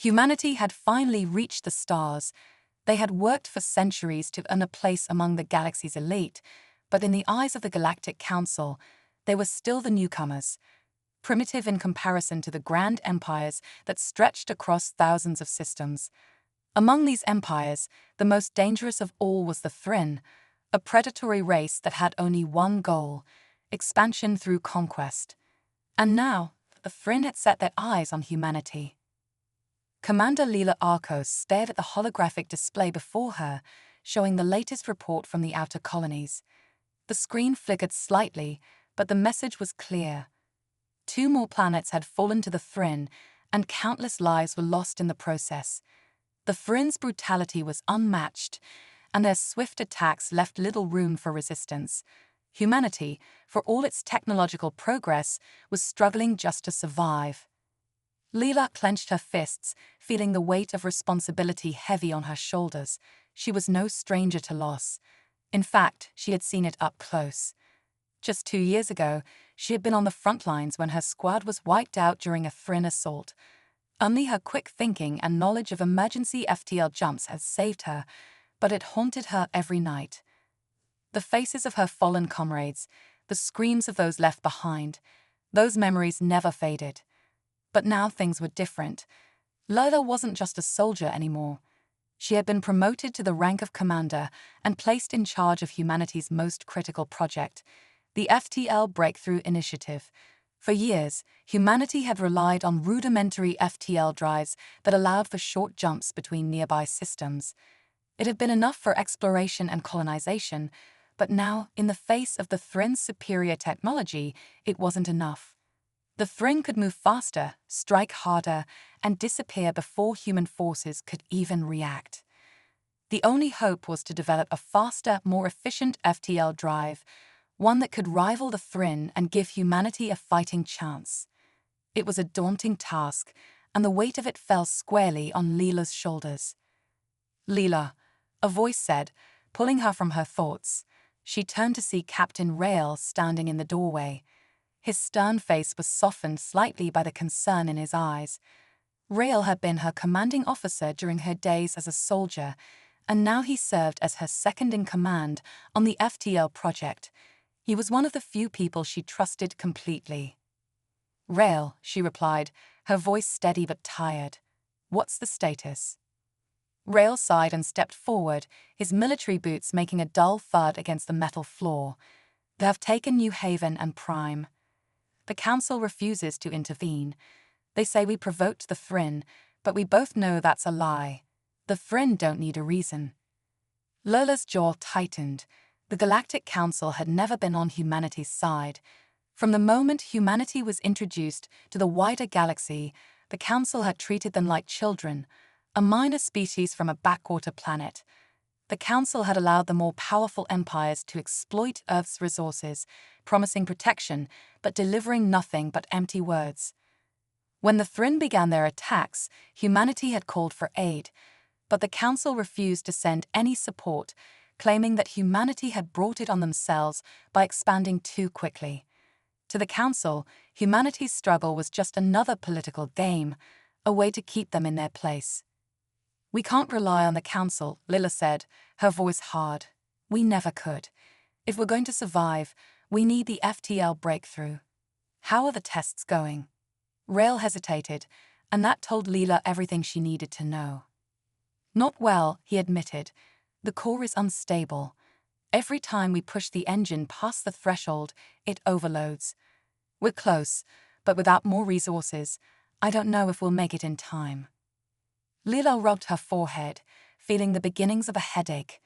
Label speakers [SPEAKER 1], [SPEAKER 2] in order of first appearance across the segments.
[SPEAKER 1] Humanity had finally reached the stars. They had worked for centuries to earn a place among the galaxy's elite, but in the eyes of the Galactic Council, they were still the newcomers, primitive in comparison to the grand empires that stretched across thousands of systems. Among these empires, the most dangerous of all was the Thryn, a predatory race that had only one goal: expansion through conquest. And now, the Thryn had set their eyes on humanity. Commander Leela Arcos stared at the holographic display before her, showing the latest report from the outer colonies. The screen flickered slightly, but the message was clear. 2 more planets had fallen to the Thryn, and countless lives were lost in the process. The Thryn's brutality was unmatched, and their swift attacks left little room for resistance. Humanity, for all its technological progress, was struggling just to survive. Leela clenched her fists, feeling the weight of responsibility heavy on her shoulders. She was no stranger to loss. In fact, she had seen it up close. Just 2 years ago, she had been on the front lines when her squad was wiped out during a Thryn assault. Only her quick thinking and knowledge of emergency FTL jumps had saved her, but it haunted her every night. The faces of her fallen comrades, the screams of those left behind, those memories never faded. But now things were different. Leela wasn't just a soldier anymore. She had been promoted to the rank of commander and placed in charge of humanity's most critical project, the FTL Breakthrough Initiative. For years, humanity had relied on rudimentary FTL drives that allowed for short jumps between nearby systems. It had been enough for exploration and colonization, but now, in the face of the Thryn's superior technology, it wasn't enough. The Thryn could move faster, strike harder, and disappear before human forces could even react. The only hope was to develop a faster, more efficient FTL drive, one that could rival the Thryn and give humanity a fighting chance. It was a daunting task, and the weight of it fell squarely on Leela's shoulders. "Leela," a voice said, pulling her from her thoughts. She turned to see Captain Rail standing in the doorway. His stern face was softened slightly by the concern in his eyes. Rail had been her commanding officer during her days as a soldier, and now he served as her second-in-command on the FTL project. He was one of the few people she trusted completely. "Rail," she replied, her voice steady but tired. "What's the status?" Rail sighed and stepped forward, his military boots making a dull thud against the metal floor. "They have taken New Haven and Prime. The Council refuses to intervene. They say we provoked the Thryn, but we both know that's a lie. The Thryn don't need a reason." Lola's jaw tightened. The Galactic Council had never been on humanity's side. From the moment humanity was introduced to the wider galaxy, the Council had treated them like children, a minor species from a backwater planet. The Council had allowed the more powerful empires to exploit Earth's resources, promising protection, but delivering nothing but empty words. When the Thryn began their attacks, humanity had called for aid, but the Council refused to send any support, claiming that humanity had brought it on themselves by expanding too quickly. To the Council, humanity's struggle was just another political game, a way to keep them in their place. "We can't rely on the Council," Leela said, her voice hard. "We never could. If we're going to survive, we need the FTL breakthrough. How are the tests going?" Rail hesitated, and that told Leela everything she needed to know. "Not well," he admitted. "The core is unstable. Every time we push the engine past the threshold, it overloads. We're close, but without more resources, I don't know if we'll make it in time." Leela rubbed her forehead, feeling the beginnings of a headache.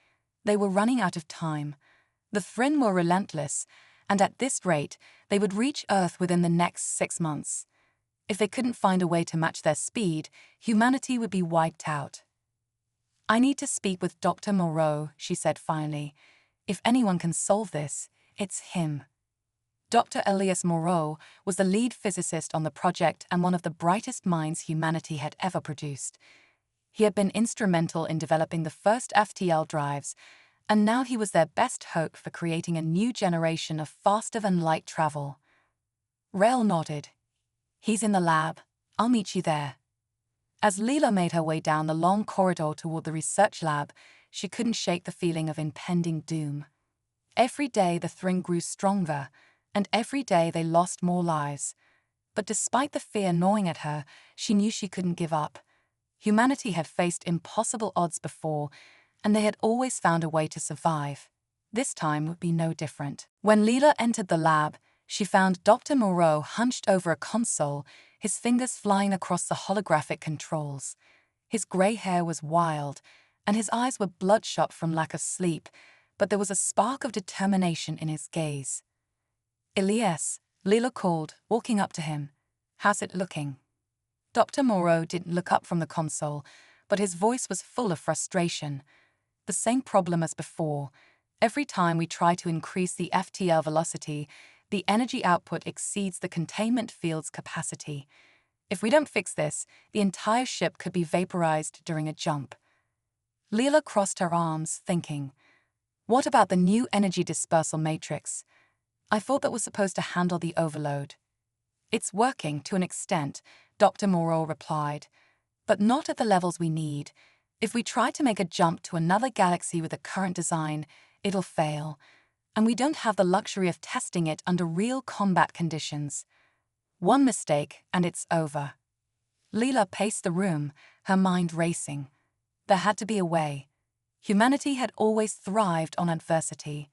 [SPEAKER 1] They were running out of time. The Thryn were relentless, and at this rate, they would reach Earth within the next 6 months. If they couldn't find a way to match their speed, humanity would be wiped out. "I need to speak with Dr. Moreau," she said finally. "If anyone can solve this, it's him." Dr. Elias Moreau was the lead physicist on the project and one of the brightest minds humanity had ever produced. He had been instrumental in developing the first FTL drives, and now he was their best hope for creating a new generation of faster-than-light travel. Rail nodded. "He's in the lab. I'll meet you there." As Leela made her way down the long corridor toward the research lab, she couldn't shake the feeling of impending doom. Every day the Thrin grew stronger, and every day they lost more lives. But despite the fear gnawing at her, she knew she couldn't give up. Humanity had faced impossible odds before, and they had always found a way to survive. This time would be no different. When Leela entered the lab, she found Dr. Moreau hunched over a console, his fingers flying across the holographic controls. His grey hair was wild, and his eyes were bloodshot from lack of sleep, but there was a spark of determination in his gaze. "Elias," Leela called, walking up to him. "How's it looking?" Dr. Moreau didn't look up from the console, but his voice was full of frustration. "The same problem as before. Every time we try to increase the FTL velocity, the energy output exceeds the containment field's capacity. If we don't fix this, the entire ship could be vaporized during a jump." Leela crossed her arms, thinking, "What about the new energy dispersal matrix? I thought that was supposed to handle the overload." "It's working to an extent," Dr. Moreau replied, "but not at the levels we need. If we try to make a jump to another galaxy with the current design, it'll fail, and we don't have the luxury of testing it under real combat conditions. One mistake, and it's over." Leela paced the room, her mind racing. There had to be a way. Humanity had always thrived on adversity.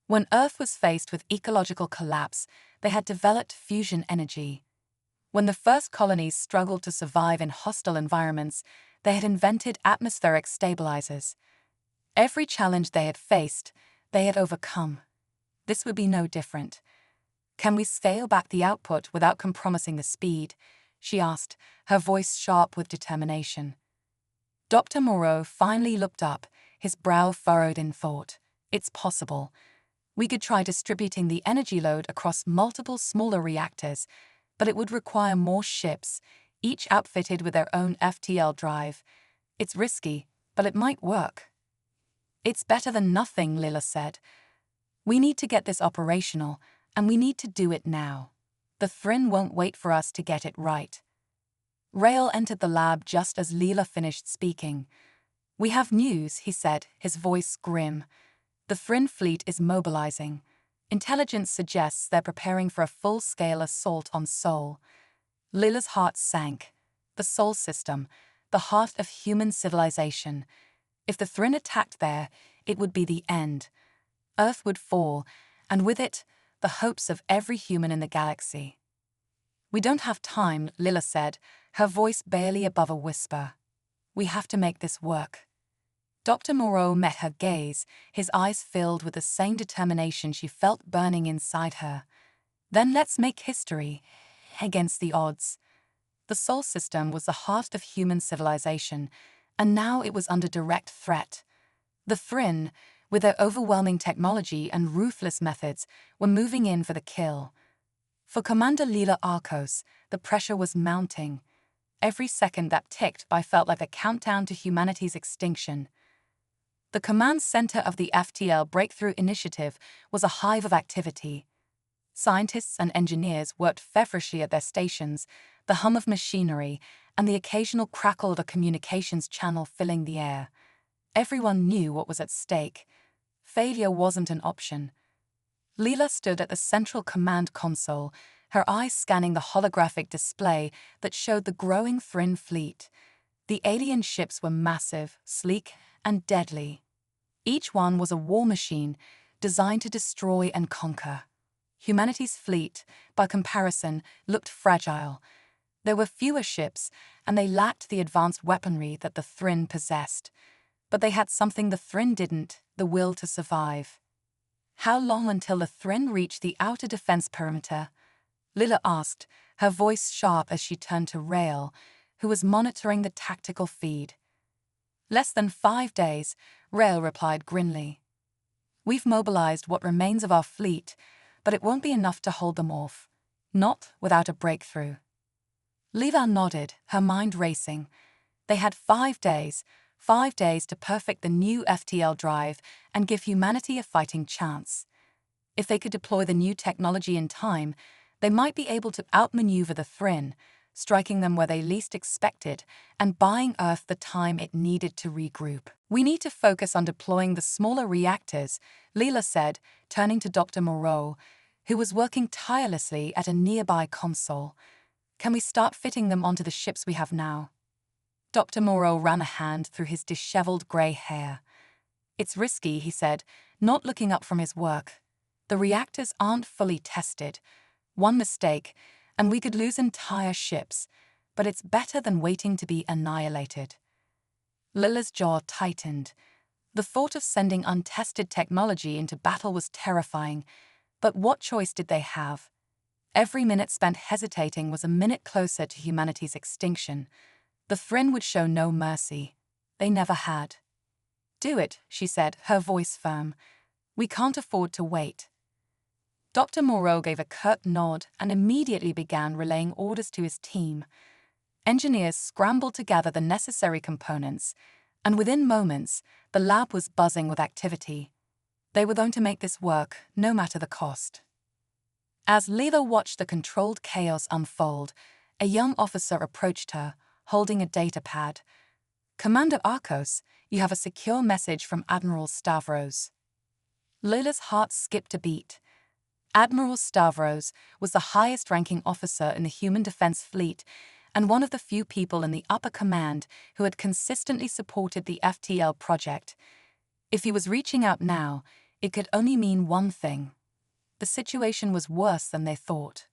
[SPEAKER 1] When Earth was faced with ecological collapse, they had developed fusion energy. When the first colonies struggled to survive in hostile environments, they had invented atmospheric stabilizers. Every challenge they had faced, they had overcome. This would be no different. "Can we scale back the output without compromising the speed?" she asked, her voice sharp with determination. Dr. Moreau finally looked up, his brow furrowed in thought. "It's possible. We could try distributing the energy load across multiple smaller reactors, but it would require more ships, each outfitted with their own FTL drive. It's risky, but it might work." "It's better than nothing," Leela said. "We need to get this operational, and we need to do it now. The Thrin won't wait for us to get it right." Rael entered the lab just as Leela finished speaking. "We have news," he said, his voice grim. "The Thrin fleet is mobilizing. Intelligence suggests they're preparing for a full-scale assault on Sol." Leela's heart sank. The Sol system, the heart of human civilization. If the Thrin attacked there, it would be the end. Earth would fall, and with it, the hopes of every human in the galaxy. "We don't have time," Leela said, her voice barely above a whisper. "We have to make this work." Dr. Moreau met her gaze, his eyes filled with the same determination she felt burning inside her. "Then let's make history. Against the odds." The Sol system was the heart of human civilization, and now it was under direct threat. The Thrin, with their overwhelming technology and ruthless methods, were moving in for the kill. For Commander Leela Arcos, the pressure was mounting. Every second that ticked by felt like a countdown to humanity's extinction. The command center of the FTL Breakthrough Initiative was a hive of activity. Scientists and engineers worked feverishly at their stations, the hum of machinery and the occasional crackle of a communications channel filling the air. Everyone knew what was at stake. Failure wasn't an option. Leela stood at the central command console, her eyes scanning the holographic display that showed the growing Thrin fleet. The alien ships were massive, sleek, and deadly. Each one was a war machine designed to destroy and conquer. Humanity's fleet, by comparison, looked fragile. There were fewer ships, and they lacked the advanced weaponry that the Thrin possessed. But they had something the Thrin didn't, the will to survive. "How long until the Thrin reach the outer defense perimeter?" Leela asked, her voice sharp as she turned to Rael, who was monitoring the tactical feed. "Less than 5 days," Rael replied grimly. "We've mobilized what remains of our fleet, but it won't be enough to hold them off. Not without a breakthrough." Leela nodded, her mind racing. They had 5 days, 5 days to perfect the new FTL drive and give humanity a fighting chance. If they could deploy the new technology in time, they might be able to outmaneuver the Thrin, striking them where they least expected and buying Earth the time it needed to regroup. "We need to focus on deploying the smaller reactors," Leela said, turning to Dr. Moreau, who was working tirelessly at a nearby console. "Can we start fitting them onto the ships we have now?" Dr. Moreau ran a hand through his disheveled grey hair. "It's risky," he said, not looking up from his work. "The reactors aren't fully tested. One mistake, and we could lose entire ships, but it's better than waiting to be annihilated." Lila's jaw tightened. The thought of sending untested technology into battle was terrifying, but what choice did they have? Every minute spent hesitating was a minute closer to humanity's extinction. The Thryn would show no mercy. They never had. "Do it," she said, her voice firm. "We can't afford to wait." Dr. Moreau gave a curt nod and immediately began relaying orders to his team. Engineers scrambled to gather the necessary components, and within moments, the lab was buzzing with activity. They were going to make this work, no matter the cost. As Leela watched the controlled chaos unfold, a young officer approached her, holding a data pad. "Commander Arcos, you have a secure message from Admiral Stavros." Leela's heart skipped a beat. Admiral Stavros was the highest-ranking officer in the human defense fleet and one of the few people in the upper command who had consistently supported the FTL project. If he was reaching out now, it could only mean one thing. The situation was worse than they thought.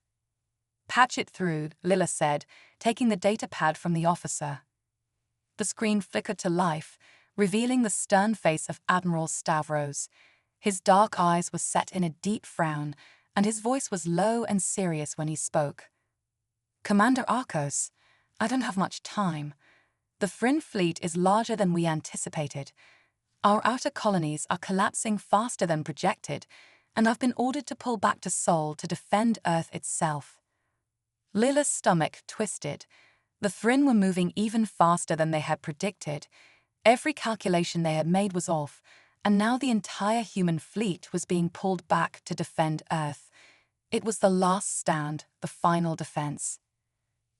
[SPEAKER 1] "Patch it through," Lila said, taking the data pad from the officer. The screen flickered to life, revealing the stern face of Admiral Stavros. His dark eyes were set in a deep frown, and his voice was low and serious when he spoke. "Commander Arcos, I don't have much time. The Thryn fleet is larger than we anticipated. Our outer colonies are collapsing faster than projected, and I've been ordered to pull back to Sol to defend Earth itself." Lila's stomach twisted. The Thryn were moving even faster than they had predicted. Every calculation they had made was off, and now the entire human fleet was being pulled back to defend Earth. It was the last stand, the final defense.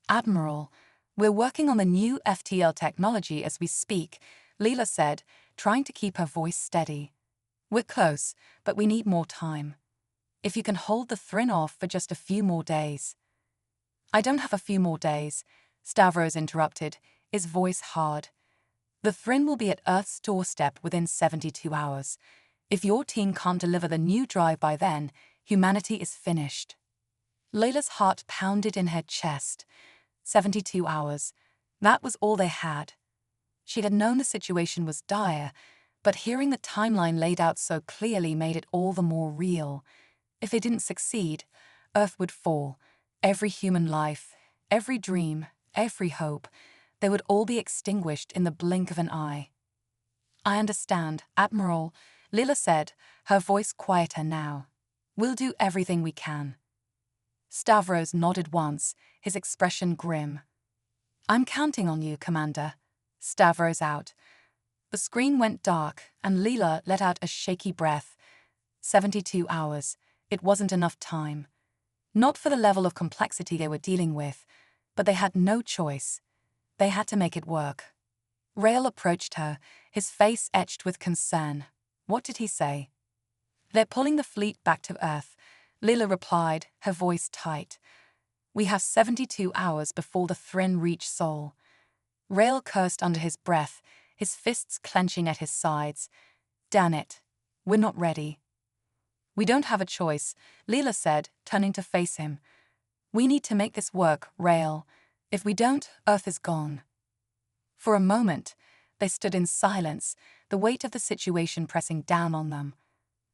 [SPEAKER 1] "Admiral, we're working on the new FTL technology as we speak," Leela said, trying to keep her voice steady. "We're close, but we need more time. If you can hold the Thryn off for just a few more days." "I don't have a few more days," Stavros interrupted, his voice hard. "The Thryn will be at Earth's doorstep within 72 hours. If your team can't deliver the new drive by then, humanity is finished." Layla's heart pounded in her chest. 72 hours. That was all they had. She had known the situation was dire, but hearing the timeline laid out so clearly made it all the more real. If they didn't succeed, Earth would fall. Every human life, every dream, every hope, they would all be extinguished in the blink of an eye. "I understand, Admiral," Lila said, her voice quieter now. "We'll do everything we can." Stavros nodded once, his expression grim. "I'm counting on you, Commander." Stavros out. The screen went dark, and Lila let out a shaky breath. 72 hours. It wasn't enough time. Not for the level of complexity they were dealing with, but they had no choice. They had to make it work. Rael approached her, his face etched with concern. What did he say? "They're pulling the fleet back to Earth," Lila replied, her voice tight. "We have 72 hours before the Thryn reach Sol." Rael cursed under his breath, his fists clenching at his sides. "Damn it. We're not ready." "We don't have a choice," Lila said, turning to face him. "We need to make this work, Rael. If we don't, Earth is gone." For a moment, they stood in silence, the weight of the situation pressing down on them.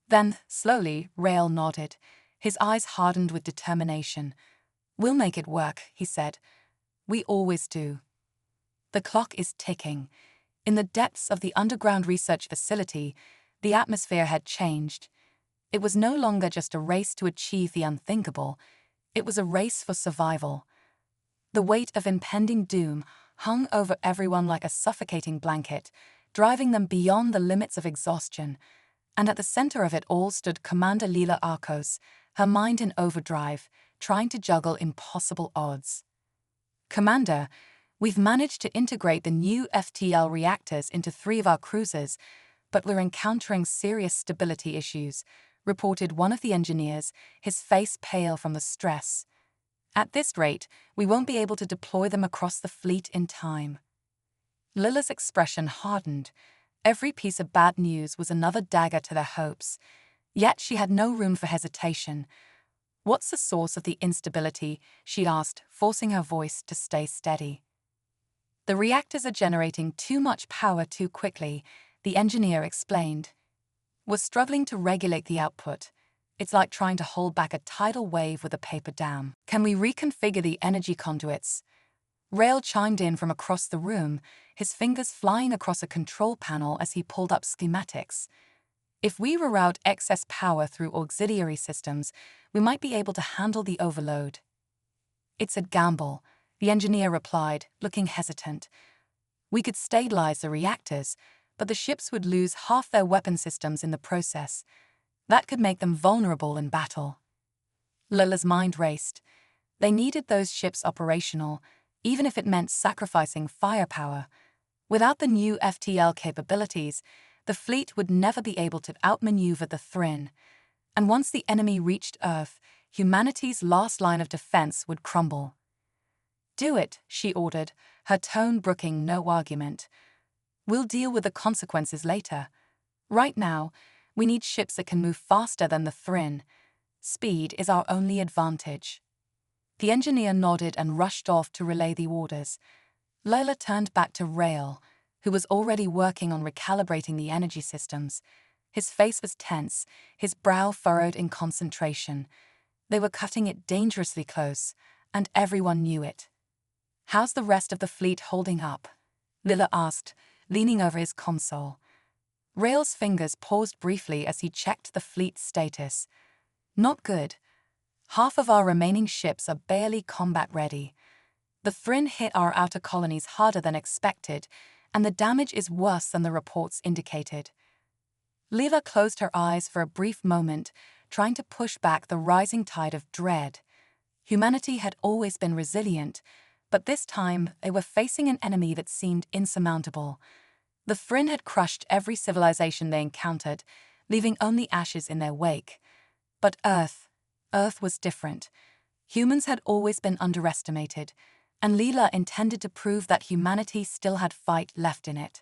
[SPEAKER 1] Then, slowly, Rael nodded. His eyes hardened with determination. "We'll make it work," he said. "We always do." The clock is ticking. In the depths of the underground research facility, the atmosphere had changed. It was no longer just a race to achieve the unthinkable. It was a race for survival. The weight of impending doom hung over everyone like a suffocating blanket, driving them beyond the limits of exhaustion. And at the center of it all stood Commander Lila Arcos, her mind in overdrive, trying to juggle impossible odds. Commander, we've managed to integrate the new FTL reactors into 3 of our cruisers, but we're encountering serious stability issues, reported one of the engineers, his face pale from the stress. At this rate, we won't be able to deploy them across the fleet in time. Lila's expression hardened. Every piece of bad news was another dagger to their hopes. Yet she had no room for hesitation. What's the source of the instability? She asked, forcing her voice to stay steady. The reactors are generating too much power too quickly, the engineer explained. We're struggling to regulate the output. It's like trying to hold back a tidal wave with a paper dam. Can we reconfigure the energy conduits? Rail chimed in from across the room, his fingers flying across a control panel as he pulled up schematics. If we reroute excess power through auxiliary systems, we might be able to handle the overload. It's a gamble, the engineer replied, looking hesitant. We could stabilize the reactors, but the ships would lose half their weapon systems in the process. That could make them vulnerable in battle. Lila's mind raced. They needed those ships operational, even if it meant sacrificing firepower. Without the new FTL capabilities, the fleet would never be able to outmaneuver the Thryn. And once the enemy reached Earth, humanity's last line of defense would crumble. Do it, she ordered, her tone brooking no argument. We'll deal with the consequences later. Right now, we need ships that can move faster than the Thryn. Speed is our only advantage. The engineer nodded and rushed off to relay the orders. Lila turned back to Rail, who was already working on recalibrating the energy systems. His face was tense, his brow furrowed in concentration. They were cutting it dangerously close, and everyone knew it. How's the rest of the fleet holding up? Lila asked, leaning over his console. Rail's fingers paused briefly as he checked the fleet's status. Not good. Half of our remaining ships are barely combat-ready. The Thryn hit our outer colonies harder than expected, and the damage is worse than the reports indicated. Lila closed her eyes for a brief moment, trying to push back the rising tide of dread. Humanity had always been resilient, but this time they were facing an enemy that seemed insurmountable. The Thryn had crushed every civilization they encountered, leaving only ashes in their wake. But Earth was different. Humans had always been underestimated, and Lila intended to prove that humanity still had fight left in it.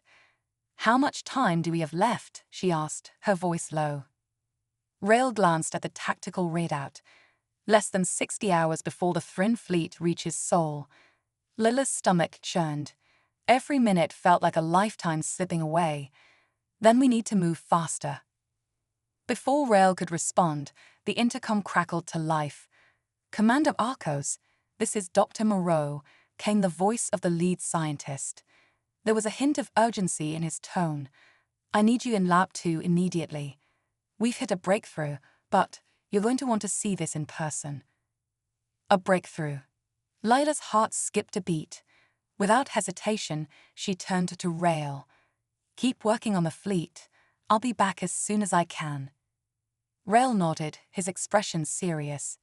[SPEAKER 1] How much time do we have left? She asked, her voice low. Rail glanced at the tactical readout. Less than 60 hours before the Thryn fleet reaches Sol. Lila's stomach churned. Every minute felt like a lifetime slipping away. Then we need to move faster. Before Rail could respond, the intercom crackled to life. Commander Arcos, this is Dr. Moreau, came the voice of the lead scientist. There was a hint of urgency in his tone. I need you in Lab 2 immediately. We've hit a breakthrough, but you're going to want to see this in person. A breakthrough. Lila's heart skipped a beat. Without hesitation, she turned to Rail. Keep working on the fleet. I'll be back as soon as I can. Rail nodded, his expression serious.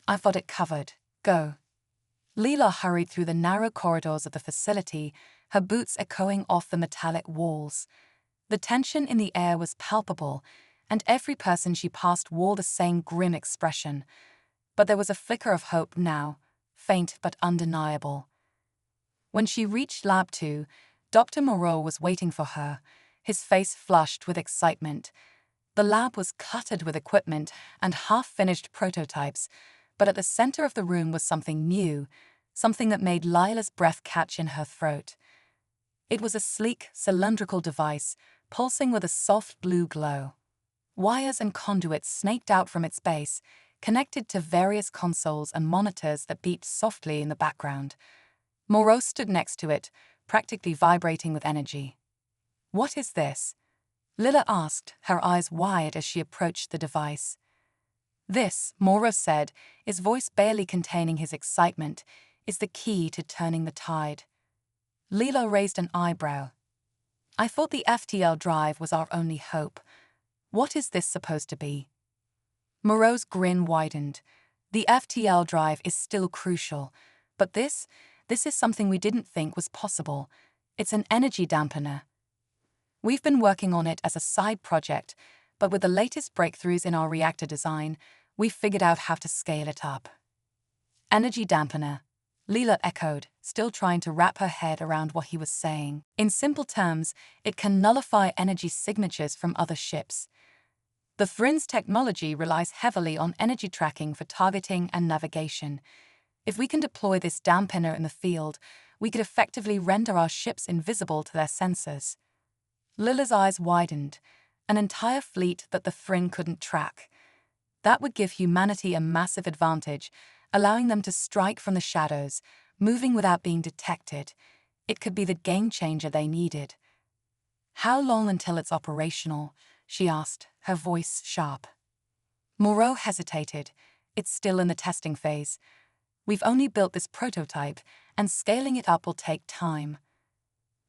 [SPEAKER 1] I've got it covered. Go. Lila hurried through the narrow corridors of the facility, her boots echoing off the metallic walls. The tension in the air was palpable, and every person she passed wore the same grim expression. But there was a flicker of hope now, faint but undeniable. When she reached Lab 2, Dr. Moreau was waiting for her, his face flushed with excitement. The lab was cluttered with equipment and half-finished prototypes, but at the center of the room was something new, something that made Lila's breath catch in her throat. It was a sleek, cylindrical device, pulsing with a soft blue glow. Wires and conduits snaked out from its base, connected to various consoles and monitors that beeped softly in the background. Moreau stood next to it, practically vibrating with energy. What is this? Lila asked, her eyes wide as she approached the device. This, Moreau said, his voice barely containing his excitement, is the key to turning the tide. Lila raised an eyebrow. I thought the FTL drive was our only hope. What is this supposed to be? Moreau's grin widened. The FTL drive is still crucial, but this This is something we didn't think was possible. It's an energy dampener. We've been working on it as a side project, but with the latest breakthroughs in our reactor design, we've figured out how to scale it up. Energy dampener, Leela echoed, still trying to wrap her head around what he was saying. In simple terms, it can nullify energy signatures from other ships. The Thrin's technology relies heavily on energy tracking for targeting and navigation. If we can deploy this dampener in the field, we could effectively render our ships invisible to their sensors. Lila's eyes widened. An entire fleet that the Thrin couldn't track. That would give humanity a massive advantage, allowing them to strike from the shadows, moving without being detected. It could be the game changer they needed. How long until it's operational? She asked, her voice sharp. Moreau hesitated. It's still in the testing phase. We've only built this prototype, and scaling it up will take time.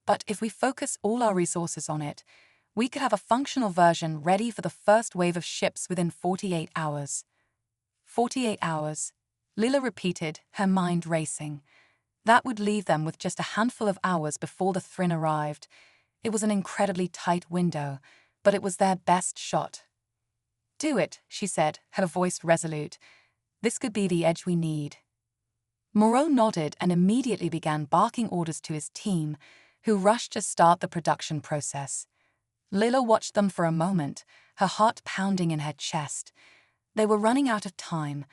[SPEAKER 1] But if we focus all our resources on it, we could have a functional version ready for the first wave of ships within 48 hours. 48 hours, Lila repeated, her mind racing. That would leave them with just a handful of hours before the Thrin arrived. It was an incredibly tight window, but it was their best shot. Do it, she said, her voice resolute. This could be the edge we need. Moreau nodded and immediately began barking orders to his team, who rushed to start the production process. Lila watched them for a moment, her heart pounding in her chest. They were running out of time,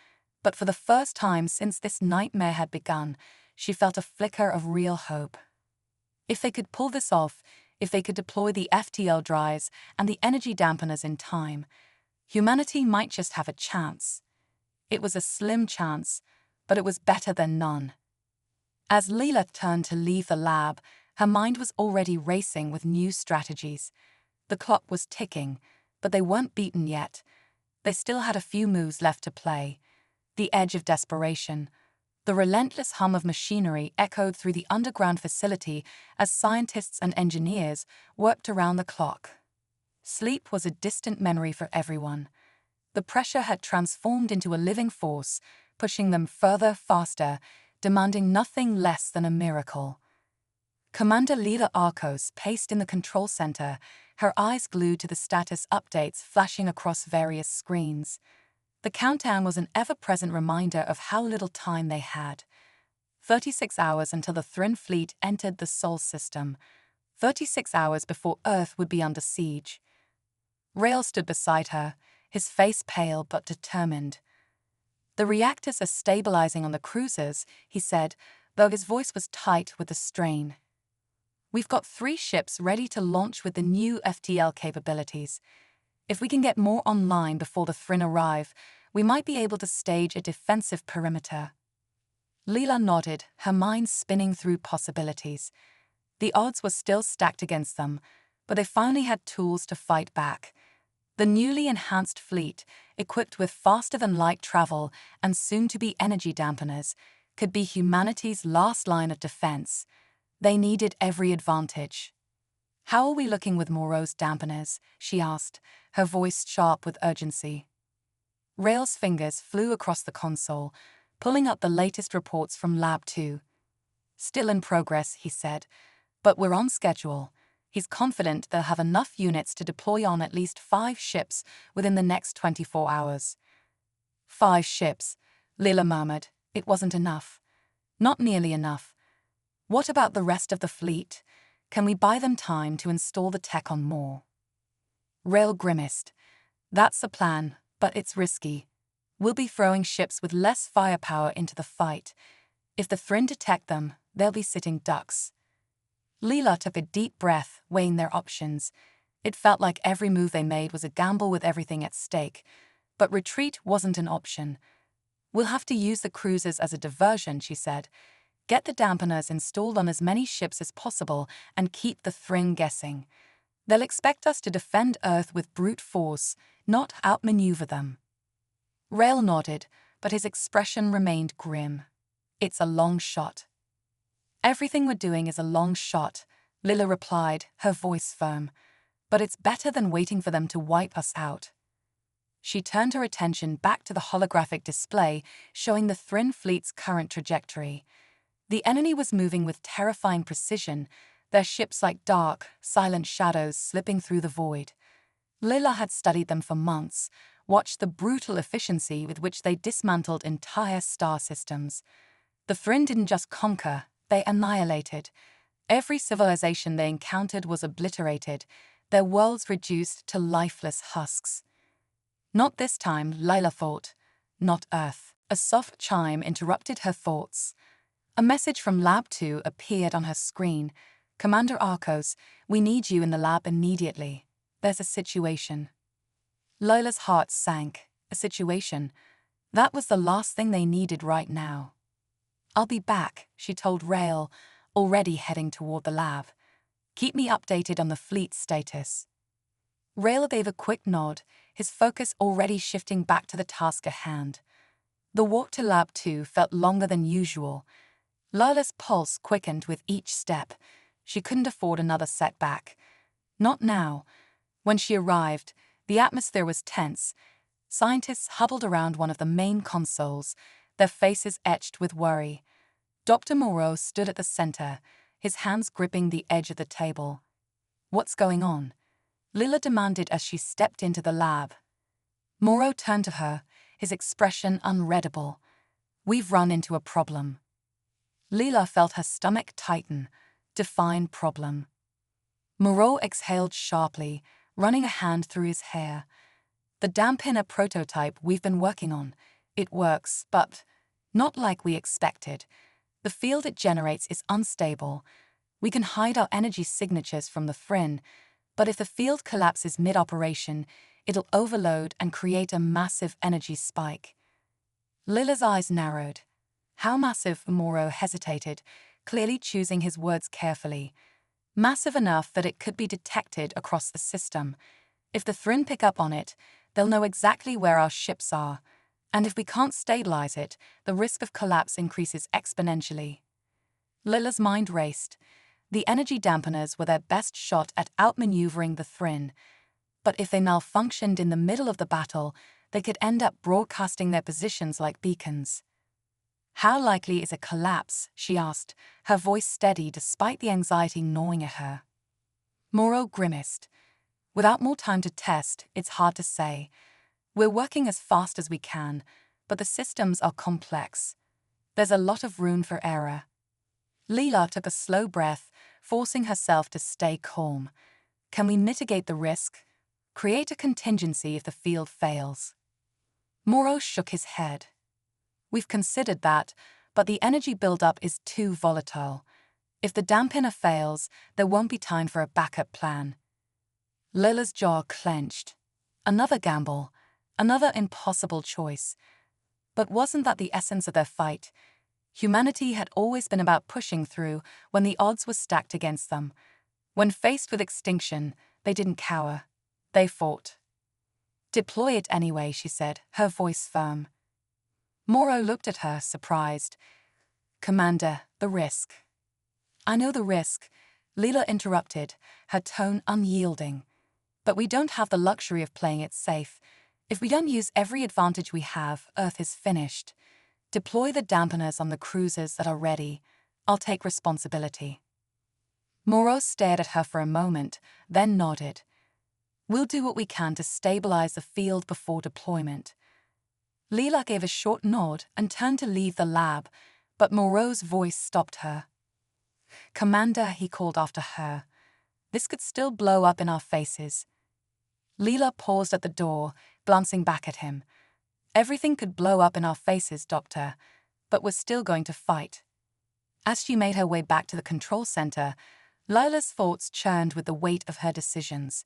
[SPEAKER 1] but for the first time since this nightmare had begun, she felt a flicker of real hope. If they could pull this off, if they could deploy the FTL drives and the energy dampeners in time, humanity might just have a chance. It was a slim chance, but it was better than none. As Lila turned to leave the lab, her mind was already racing with new strategies. The clock was ticking, but they weren't beaten yet. They still had a few moves left to play. The edge of desperation. The relentless hum of machinery echoed through the underground facility as scientists and engineers worked around the clock. Sleep was a distant memory for everyone. The pressure had transformed into a living force, pushing them further, faster, demanding nothing less than a miracle. Commander Lila Arcos paced in the control center, her eyes glued to the status updates flashing across various screens. The countdown was an ever-present reminder of how little time they had. 36 hours until the Thrin fleet entered the Sol system. 36 hours before Earth would be under siege. Rail stood beside her, his face pale but determined. The reactors are stabilizing on the cruisers, he said, though his voice was tight with the strain. We've got 3 ships ready to launch with the new FTL capabilities. If we can get more online before the Thrin arrive, we might be able to stage a defensive perimeter. Leela nodded, her mind spinning through possibilities. The odds were still stacked against them, but they finally had tools to fight back. The newly enhanced fleet, equipped with faster-than-light travel and soon-to-be energy dampeners, could be humanity's last line of defense. They needed every advantage. How are we looking with Moreau's dampeners? She asked, her voice sharp with urgency. Rail's fingers flew across the console, pulling up the latest reports from Lab 2. Still in progress, he said, but we're on schedule. He's confident they'll have enough units to deploy on at least 5 ships within the next 24 hours. 5 ships, Lila murmured. It wasn't enough. Not nearly enough. What about the rest of the fleet? Can we buy them time to install the tech on more? Rail grimaced. That's the plan, but it's risky. We'll be throwing ships with less firepower into the fight. If the Thrin detect them, they'll be sitting ducks. Leela took a deep breath, weighing their options. It felt like every move they made was a gamble with everything at stake. But retreat wasn't an option. We'll have to use the cruisers as a diversion, she said. Get the dampeners installed on as many ships as possible and keep the Thrin guessing. They'll expect us to defend Earth with brute force, not outmaneuver them. Rail nodded, but his expression remained grim. It's a long shot. Everything we're doing is a long shot, Lila replied, her voice firm. But it's better than waiting for them to wipe us out. She turned her attention back to the holographic display showing the Thrin fleet's current trajectory. The enemy was moving with terrifying precision, their ships like dark, silent shadows slipping through the void. Lila had studied them for months, watched the brutal efficiency with which they dismantled entire star systems. The Thryn didn't just conquer, they annihilated. Every civilization they encountered was obliterated, their worlds reduced to lifeless husks. Not this time, Lila thought. Not Earth. A soft chime interrupted her thoughts. A message from Lab 2 appeared on her screen. Commander Arcos, we need you in the lab immediately. There's a situation. Lila's heart sank. A situation. That was the last thing they needed right now. I'll be back, she told Rail, already heading toward the lab. Keep me updated on the fleet status. Rail gave a quick nod, his focus already shifting back to the task at hand. The walk to Lab 2 felt longer than usual. Lila's pulse quickened with each step. She couldn't afford another setback. Not now. When she arrived, the atmosphere was tense. Scientists huddled around one of the main consoles, their faces etched with worry. Dr. Moreau stood at the center, his hands gripping the edge of the table. What's going on? Lila demanded as she stepped into the lab. Moreau turned to her, his expression unreadable. We've run into a problem. Lila felt her stomach tighten. Define problem. Moreau exhaled sharply, running a hand through his hair. The dampener prototype we've been working on. It works, but not like we expected. The field it generates is unstable. We can hide our energy signatures from the Thryn, but if the field collapses mid-operation, it'll overload and create a massive energy spike. Lila's eyes narrowed. How massive? Moreau hesitated, clearly choosing his words carefully. Massive enough that it could be detected across the system. If the Thryn pick up on it, they'll know exactly where our ships are. And if we can't stabilize it, the risk of collapse increases exponentially. Lila's mind raced. The energy dampeners were their best shot at outmaneuvering the Thryn. But if they malfunctioned in the middle of the battle, they could end up broadcasting their positions like beacons. How likely is a collapse? She asked, her voice steady despite the anxiety gnawing at her. Moreau grimaced. Without more time to test, it's hard to say. We're working as fast as we can, but the systems are complex. There's a lot of room for error. Lila took a slow breath, forcing herself to stay calm. Can we mitigate the risk? Create a contingency if the field fails. Moreau shook his head. We've considered that, but the energy buildup is too volatile. If the dampener fails, there won't be time for a backup plan. Lila's jaw clenched. Another gamble. Another impossible choice. But wasn't that the essence of their fight? Humanity had always been about pushing through when the odds were stacked against them. When faced with extinction, they didn't cower. They fought. Deploy it anyway, she said, her voice firm. Moreau looked at her, surprised. Commander, the risk. I know the risk, Lila interrupted, her tone unyielding. But we don't have the luxury of playing it safe. If we don't use every advantage we have, Earth is finished. Deploy the dampeners on the cruisers that are ready. I'll take responsibility. Moreau stared at her for a moment, then nodded. We'll do what we can to stabilize the field before deployment. Lila gave a short nod and turned to leave the lab, but Moreau's voice stopped her. Commander, he called after her. This could still blow up in our faces. Lila paused at the door, glancing back at him. Everything could blow up in our faces, Doctor, but we're still going to fight. As she made her way back to the control center, Lila's thoughts churned with the weight of her decisions.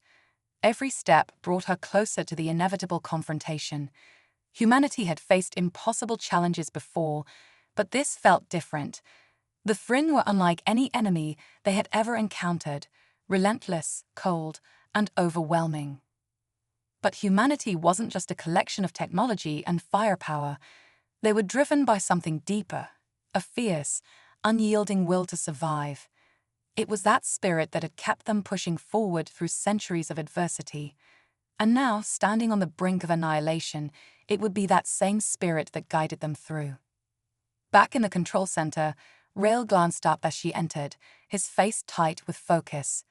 [SPEAKER 1] Every step brought her closer to the inevitable confrontation. Humanity had faced impossible challenges before, but this felt different. The Thryn were unlike any enemy they had ever encountered, relentless, cold, and overwhelming. But humanity wasn't just a collection of technology and firepower. They were driven by something deeper, a fierce, unyielding will to survive. It was that spirit that had kept them pushing forward through centuries of adversity. And now, standing on the brink of annihilation, it would be that same spirit that guided them through. Back in the control center, Rail glanced up as she entered, his face tight with focus.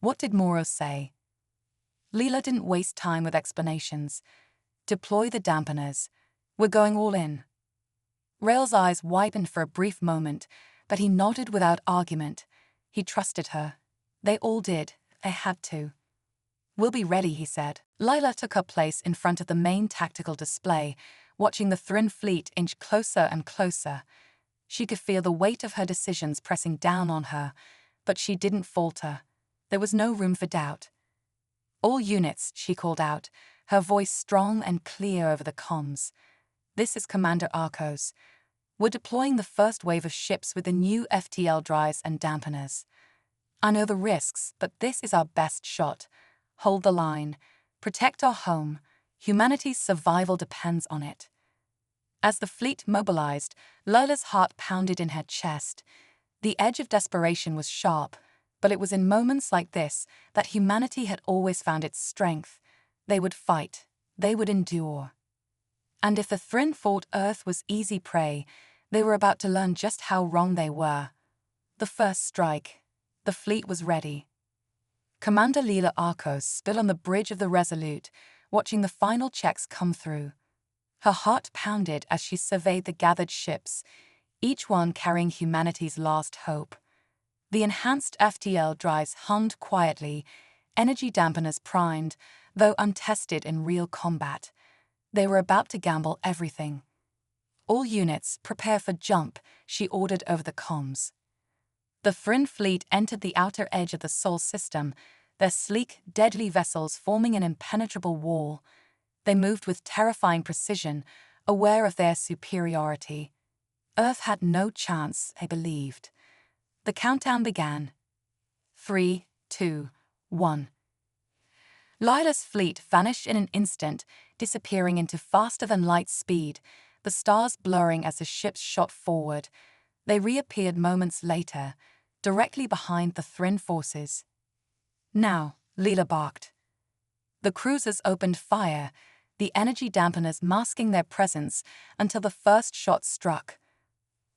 [SPEAKER 1] What did Moro say? Leela didn't waste time with explanations. Deploy the dampeners. We're going all in. Rail's eyes widened for a brief moment, but he nodded without argument. He trusted her. They all did. They had to. We'll be ready, he said. Leela took her place in front of the main tactical display, watching the Thryn fleet inch closer and closer. She could feel the weight of her decisions pressing down on her, but she didn't falter. There was no room for doubt. All units, she called out, her voice strong and clear over the comms. This is Commander Arcos. We're deploying the first wave of ships with the new FTL drives and dampeners. I know the risks, but this is our best shot. Hold the line. Protect our home. Humanity's survival depends on it. As the fleet mobilized, Leela's heart pounded in her chest. The edge of desperation was sharp, but it was in moments like this that humanity had always found its strength. They would fight. They would endure. And if the Thryn thought Earth was easy prey, they were about to learn just how wrong they were. The first strike. The fleet was ready. Commander Leela Arcos stood on the bridge of the Resolute, watching the final checks come through. Her heart pounded as she surveyed the gathered ships, each one carrying humanity's last hope. The enhanced FTL drives hummed quietly, energy dampeners primed, though untested in real combat. They were about to gamble everything. All units, prepare for jump, she ordered over the comms. The Thryn fleet entered the outer edge of the Sol system, their sleek, deadly vessels forming an impenetrable wall. They moved with terrifying precision, aware of their superiority. Earth had no chance, they believed. The countdown began. 3, 2, 1. Leela's fleet vanished in an instant, disappearing into faster-than-light speed, the stars blurring as the ships shot forward. They reappeared moments later, directly behind the Thryn forces. Now, Leela barked. The cruisers opened fire, the energy dampeners masking their presence until the first shot struck.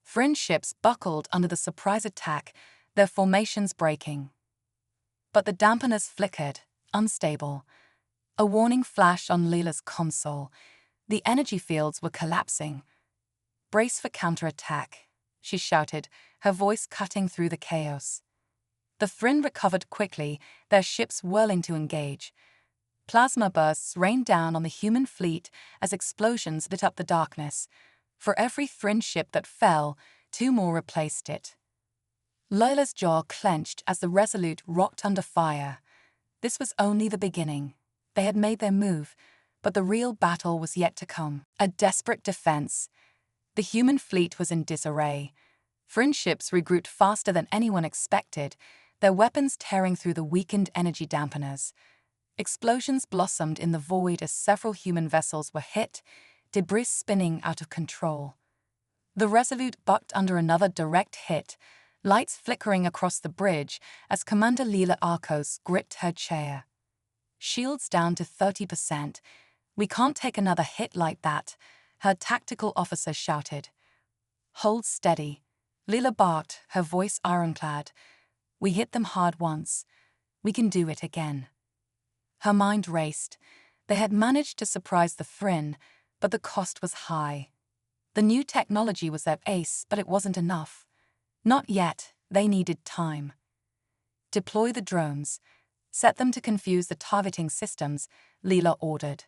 [SPEAKER 1] Thryn ships buckled under the surprise attack, their formations breaking. But the dampeners flickered, unstable. A warning flashed on Leela's console. The energy fields were collapsing. Brace for counterattack, she shouted, her voice cutting through the chaos. The Thryn recovered quickly, their ships whirling to engage. Plasma bursts rained down on the human fleet as explosions lit up the darkness. For every Thryn ship that fell, 2 more replaced it. Leela's jaw clenched as the Resolute rocked under fire. This was only the beginning. They had made their move, but the real battle was yet to come. A desperate defense. The human fleet was in disarray. Thryn ships regrouped faster than anyone expected, their weapons tearing through the weakened energy dampeners. Explosions blossomed in the void as several human vessels were hit, debris spinning out of control. The Resolute bucked under another direct hit, lights flickering across the bridge as Commander Leela Arcos gripped her chair. Shields down to 30%. We can't take another hit like that, her tactical officer shouted. Hold steady. Leela barked, her voice ironclad. We hit them hard once. We can do it again. Her mind raced. They had managed to surprise the Thryn, but the cost was high. The new technology was their ace, but it wasn't enough. Not yet, they needed time. Deploy the drones. Set them to confuse the targeting systems, Leela ordered.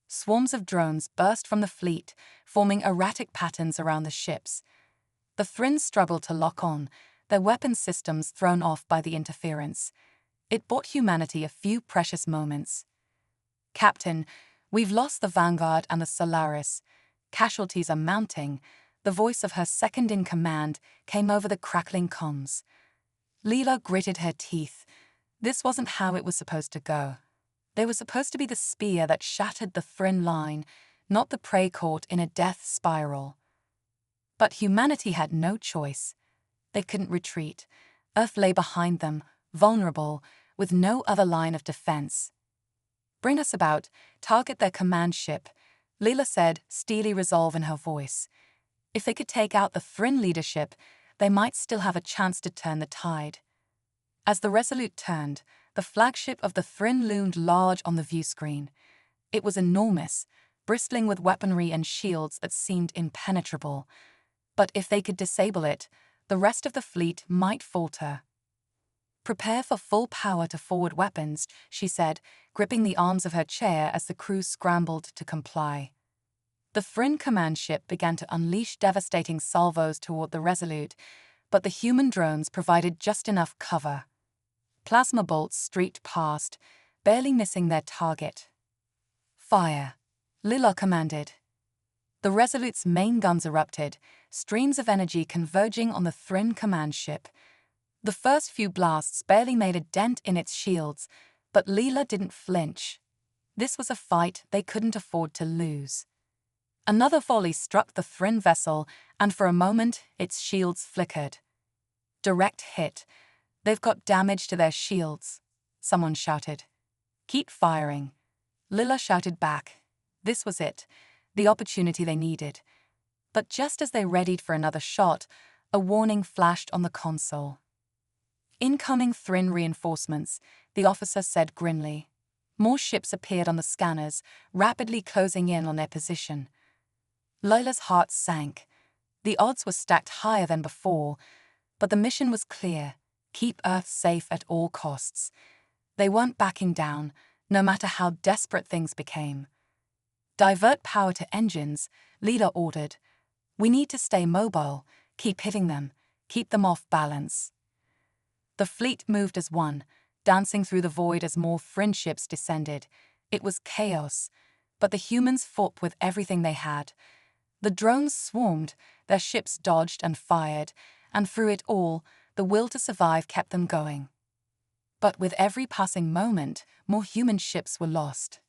[SPEAKER 1] Swarms of drones burst from the fleet, forming erratic patterns around the ships. The Thryn struggled to lock on, their weapon systems thrown off by the interference. It bought humanity a few precious moments. Captain, we've lost the Vanguard and the Solaris. Casualties are mounting. The voice of her second-in-command came over the crackling comms. Leela gritted her teeth. This wasn't how it was supposed to go. They were supposed to be the spear that shattered the Thryn line, not the prey caught in a death spiral. But humanity had no choice. They couldn't retreat. Earth lay behind them, vulnerable, with no other line of defense. Bring us about, target their command ship, Leela said, steely resolve in her voice. If they could take out the Thryn leadership, they might still have a chance to turn the tide. As the Resolute turned, the flagship of the Thryn loomed large on the view screen. It was enormous, bristling with weaponry and shields that seemed impenetrable. But if they could disable it, the rest of the fleet might falter. "Prepare for full power to forward weapons," she said, gripping the arms of her chair as the crew scrambled to comply. The Thryn command ship began to unleash devastating salvos toward the Resolute, but the human drones provided just enough cover. Plasma bolts streaked past, barely missing their target. "Fire," Lila commanded. The Resolute's main guns erupted, streams of energy converging on the Thryn command ship. The first few blasts barely made a dent in its shields, but Lila didn't flinch. This was a fight they couldn't afford to lose. Another volley struck the Thryn vessel, and for a moment its shields flickered. "Direct hit. They've got damage to their shields," someone shouted. "Keep firing," Lila shouted back. This was it, the opportunity they needed. But just as they readied for another shot, a warning flashed on the console. "Incoming Thryn reinforcements," the officer said grimly. More ships appeared on the scanners, rapidly closing in on their position. Lila's heart sank. The odds were stacked higher than before, but the mission was clear: keep Earth safe at all costs. They weren't backing down, no matter how desperate things became. "Divert power to engines," Lila ordered. "We need to stay mobile, keep hitting them, keep them off balance." The fleet moved as one, dancing through the void as more Thryn ships descended. It was chaos, but the humans fought with everything they had. The drones swarmed, their ships dodged and fired, and through it all, the will to survive kept them going. But with every passing moment, more human ships were lost.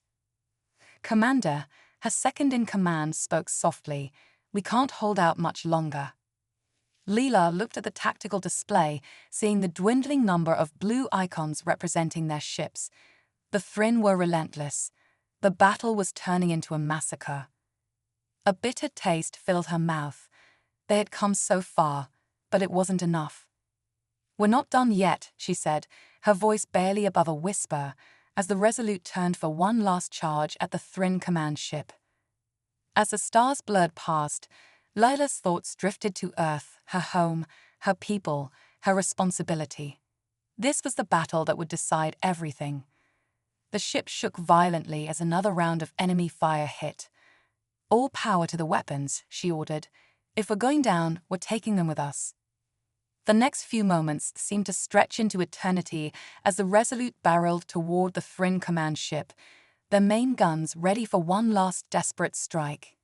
[SPEAKER 1] "Commander," her second-in-command spoke softly, "we can't hold out much longer." Lila looked at the tactical display, seeing the dwindling number of blue icons representing their ships. The Thryn were relentless. The battle was turning into a massacre. A bitter taste filled her mouth. They had come so far, but it wasn't enough. "We're not done yet," she said, her voice barely above a whisper, as the Resolute turned for one last charge at the Thryn command ship. As the stars blurred past, Lila's thoughts drifted to Earth, her home, her people, her responsibility. This was the battle that would decide everything. The ship shook violently as another round of enemy fire hit. "All power to the weapons," she ordered. "If we're going down, we're taking them with us." The next few moments seemed to stretch into eternity as the Resolute barreled toward the Thryn command ship, their main guns ready for one last desperate strike.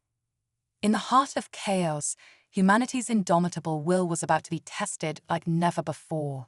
[SPEAKER 1] In the heart of chaos, humanity's indomitable will was about to be tested like never before.